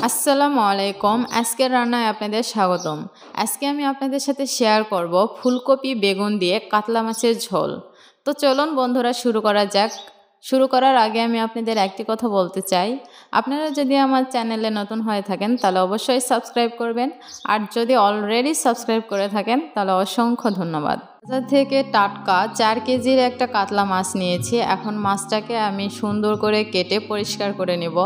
আসসালামু আলাইকুম। আজকের রান্নায় আপনাদের স্বাগতম। আজকে আমি আপনাদের সাথে শেয়ার করব ফুলকপি বেগুন দিয়ে কাতলা মাছের ঝোল। তো চলুন বন্ধুরা শুরু করা যাক। শুরু করার আগে আমি আপনাদের একটি কথা বলতে চাই, আপনারা যদি আমার চ্যানেলে নতুন হয়ে থাকেন তাহলে অবশ্যই সাবস্ক্রাইব করবেন, আর যদি অলরেডি সাবস্ক্রাইব করে থাকেন তাহলে অসংখ্য ধন্যবাদ। বাজার থেকে টাটকা 4 কেজির একটা কাতলা মাছ নিয়েছি। এখন মাছটাকে আমি সুন্দর করে কেটে পরিষ্কার করে নেব।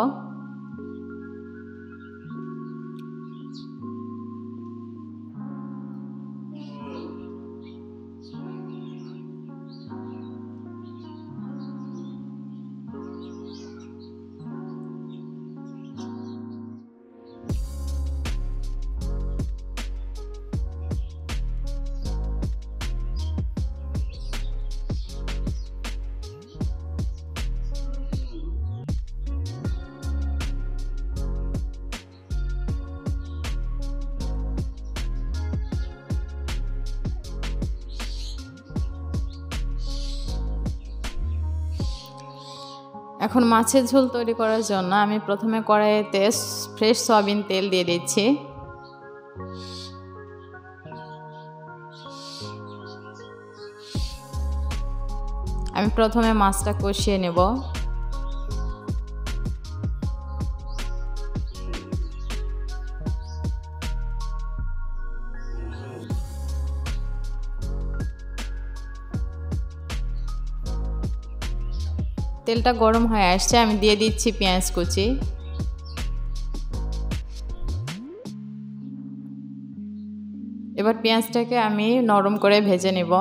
এখন মাছের ঝোল তৈরি করার জন্য আমি প্রথমে কড়াইতে ফ্রেশ সয়াবিন তেল দিয়ে দিচ্ছি। আমি প্রথমে মাছটা কষিয়ে নেব। তেলটা গরম হয়ে আসছে, আমি দিয়ে দিচ্ছি পেঁয়াজ কুচি। এবার পেঁয়াজটাকে আমি নরম করে ভেজে নেব।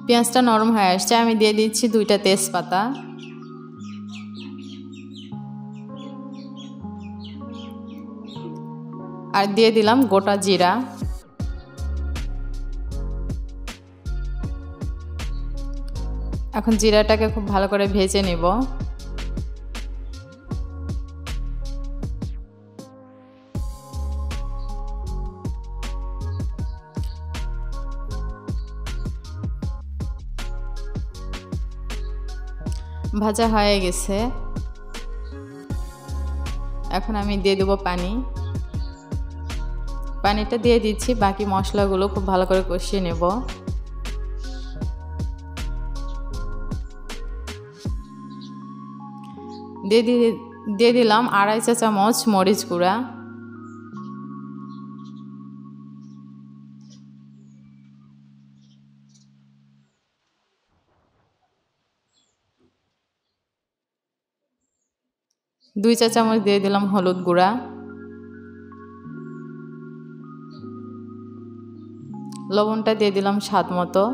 পেঁয়াজটা নরম হয়ে আসছে, আমি দিয়ে দিচ্ছি 2টা তেজপাতা। আর দিয়ে দিলাম গোটা জিরা। এখন জিরাটাকে খুব ভালো করে ভেজে নেব। ভাজা হয়ে গেছে, এখন আমি দিয়ে দেব পানি। পানিটা দিয়ে দিচ্ছি, বাকি মশলাগুলো খুব ভালো করে কষিয়ে নেব। দিয়ে দিলাম 2.5 চা চামচ মরিচ গুঁড়া। দুই চা চামচ দিয়ে দিলাম হলুদ গুঁড়া। লবণটা দিয়ে দিলাম স্বাদ মতো।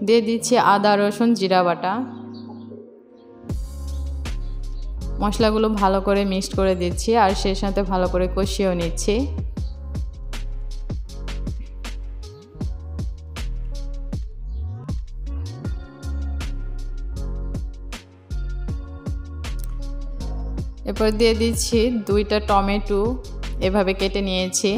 দিয়ে দিচ্ছি আদা রসুন জিরা বাটা। মশলাগুলো ভালো করে মিক্সড করে দিচ্ছি, আর সেই সাথে ভালো করে কষিয়েও নিচ্ছি। এরপর দিয়ে দিচ্ছি 2টা টমেটো, এভাবে কেটে নিয়েছি।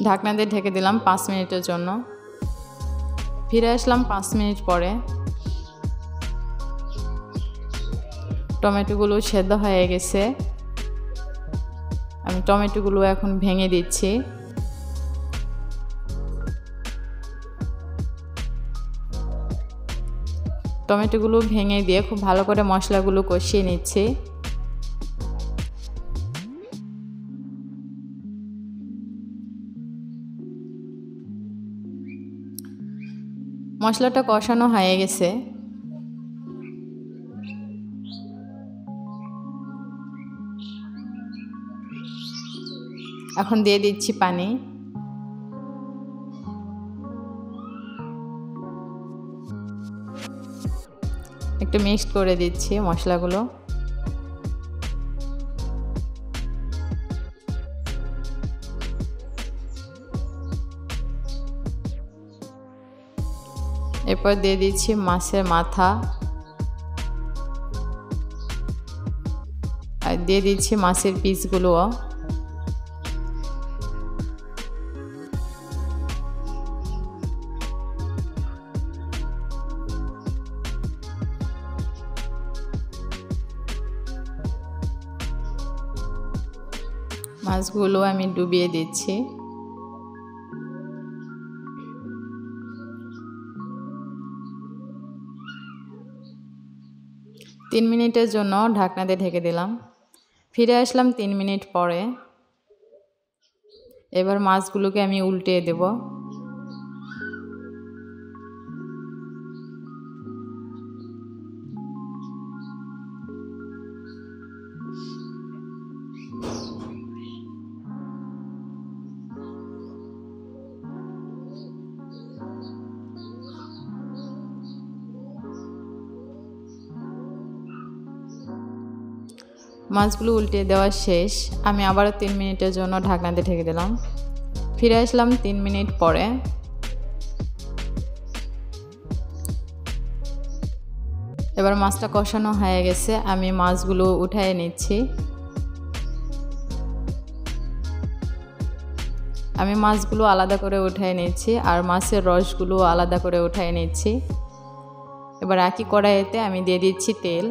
ঢাকনা দিয়ে ঢেকে দিলাম 5 মিনিটের জন্য। ফিরে আসলাম 5 মিনিট পরে। টমেটোগুলো সেদ্ধ হয়ে গেছে, আমি টমেটোগুলো এখন ভেঙে দিচ্ছি। টমেটোগুলো ভেঙে দিয়ে খুব ভালো করে মশলাগুলো কষিয়ে নিচ্ছি। মশলাটা কষানো হয়ে গেছে, এখন দিয়ে দিচ্ছি পানি। একটু মিক্সড করে দিচ্ছি মশলাগুলো। এরপর দিয়ে দিচ্ছি মাছের মাথা আর দিয়ে দিচ্ছি মাছের পিসগুলো। মাছগুলো আমি ডুবিয়ে দিচ্ছি। 3 মিনিটের জন্য ঢাকনা দিয়ে ঢেকে দিলাম। ফিরে আসলাম 3 মিনিট পরে। এবার মাছগুলোকে আমি উল্টিয়ে দেব। মাছগুলো উল্টিয়ে দেওয়া শেষ। আমি আবারও 3 মিনিটের জন্য ঢাকনা দিয়ে ঢেকে দিলাম। ফিরে আসলাম 3 মিনিট পরে। এবার মাছটা কষানো হয়ে গেছে, আমি মাছগুলো উঠিয়ে নিচ্ছি। আমি মাছগুলো আলাদা করে উঠিয়ে নিচ্ছি আর মাছের রসগুলো আলাদা করে উঠিয়ে নিচ্ছি। এবার একই কড়াইতে আমি দিয়ে দিচ্ছি তেল।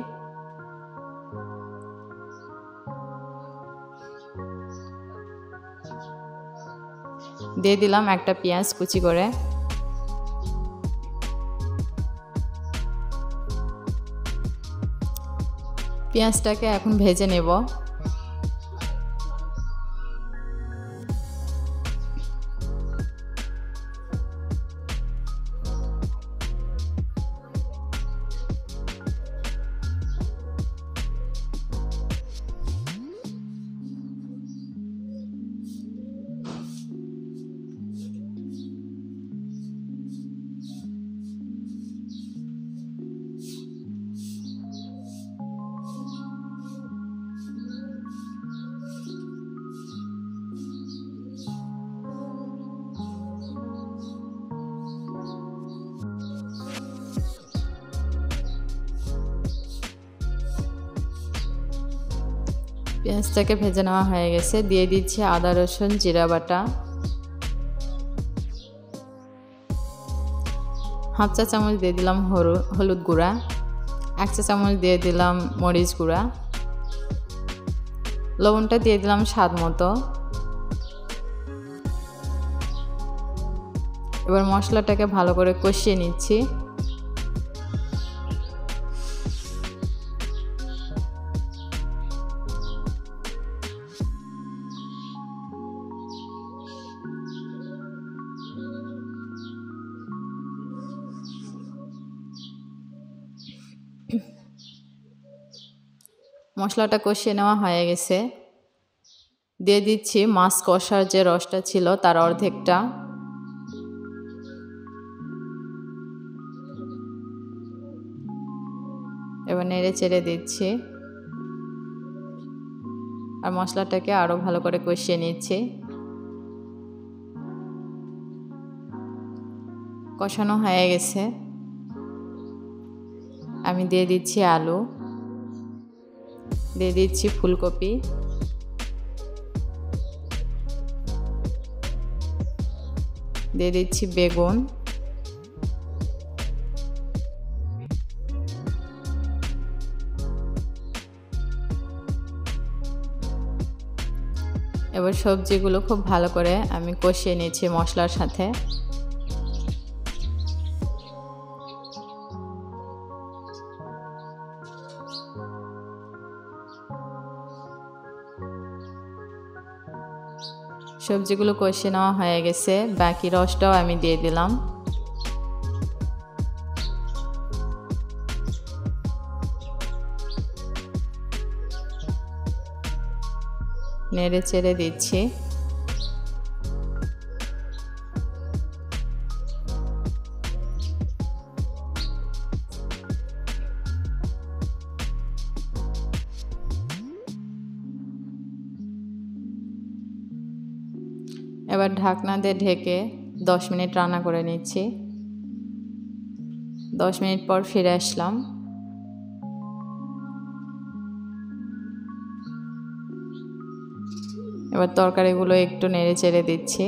দিয়ে দিলাম একটা পেঁয়াজ কুচি করে। পেঁয়াজটাকে এখন ভেজে নেব। পেঁয়াজটাকে ভেজে নেওয়া হয়ে গেছে। দিয়ে দিচ্ছি আদা রসুন জিরা বাটা, হাফ চা চামচ দিয়ে দিলাম হলুদ গুঁড়া, 1 চা চামচ দিয়ে দিলাম মরিচ গুঁড়া, লবণটা দিয়ে দিলাম স্বাদ মতো। এবার মশলাটাকে ভালো করে কষিয়ে নিচ্ছি। মশলাটা কষিয়ে নেওয়া হয়ে গেছে। দিয়ে দিচ্ছি মাছ কষার যে রসটা ছিল তার অর্ধেকটা। এবার নেড়ে চেড়ে দিচ্ছি আর মশলাটাকে আরো ভালো করে কষিয়ে নিচ্ছি। কষানো হয়ে গেছে। আমি দিয়ে দিচ্ছি আলু, দিয়ে দিচ্ছি ফুলকপি, দিয়ে দিচ্ছি বেগুন, এবার সবজিগুলো খুব ভালো করে আমি কষিয়ে নিচ্ছি মশলার সাথে। সবজিগুলো কষিয়ে নেওয়া হয়ে গেছে, বাকি রসটাও আমি দিয়ে দিলাম। নেড়ে চেড়ে দিচ্ছি। এবার ঢাকনা দিয়ে ঢেকে 10 মিনিট রান্না করে নিচ্ছি। 10 মিনিট পর ফিরে আসলাম। এবার তরকারিগুলো একটু নেড়ে চেড়ে দিচ্ছি।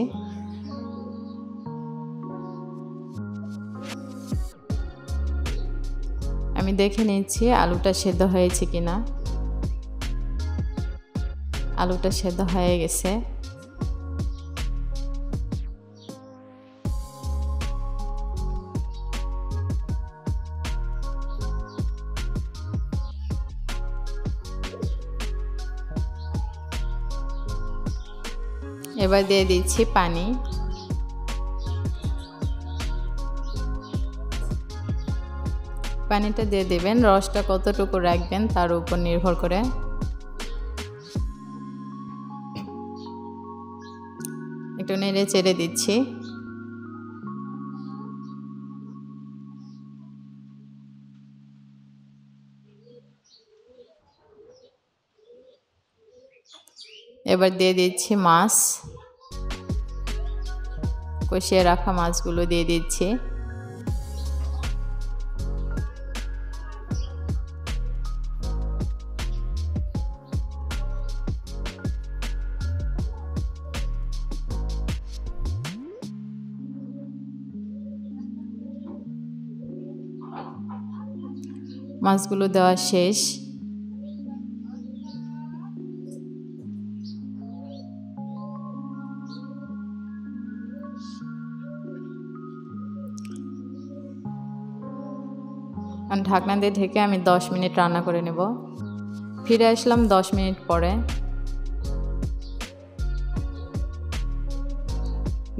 আমি দেখে নিচ্ছি আলুটা সেদ্ধ হয়েছে কিনা। আলুটা সেদ্ধ হয়ে গেছে। এবার দিয়ে দিচ্ছি পানি। পানিটা দিয়ে দেবেন, রসটা কতটুকু রাখবেন তার উপর নির্ভর করে। একটু নেড়ে চেড়ে দিচ্ছি। এবার দিয়ে দিচ্ছি মাছ, কষিয়ে রাখা মাছগুলো দিয়ে দিচ্ছি। মাছগুলো দেওয়া শেষ। ঢাকনা দিয়ে ঢেকে আমি 10 মিনিট রান্না করে নেব। ফিরে আসলাম 10 মিনিট পরে।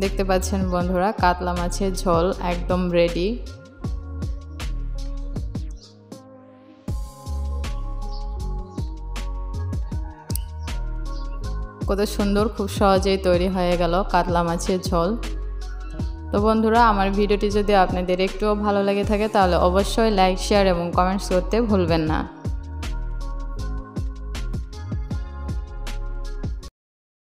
দেখতে পাচ্ছেন বন্ধুরা, কাতলা মাছের ঝোল একদম রেডি। কত সুন্দর, খুব সহজেই তৈরি হয়ে গেল কাতলা মাছের ঝোল। তো বন্ধুরা, আমার ভিডিওটি যদি আপনাদের একটুও ভালো লেগে থাকে তাহলে অবশ্যই লাইক, শেয়ার এবং কমেন্টস করতে ভুলবেন না।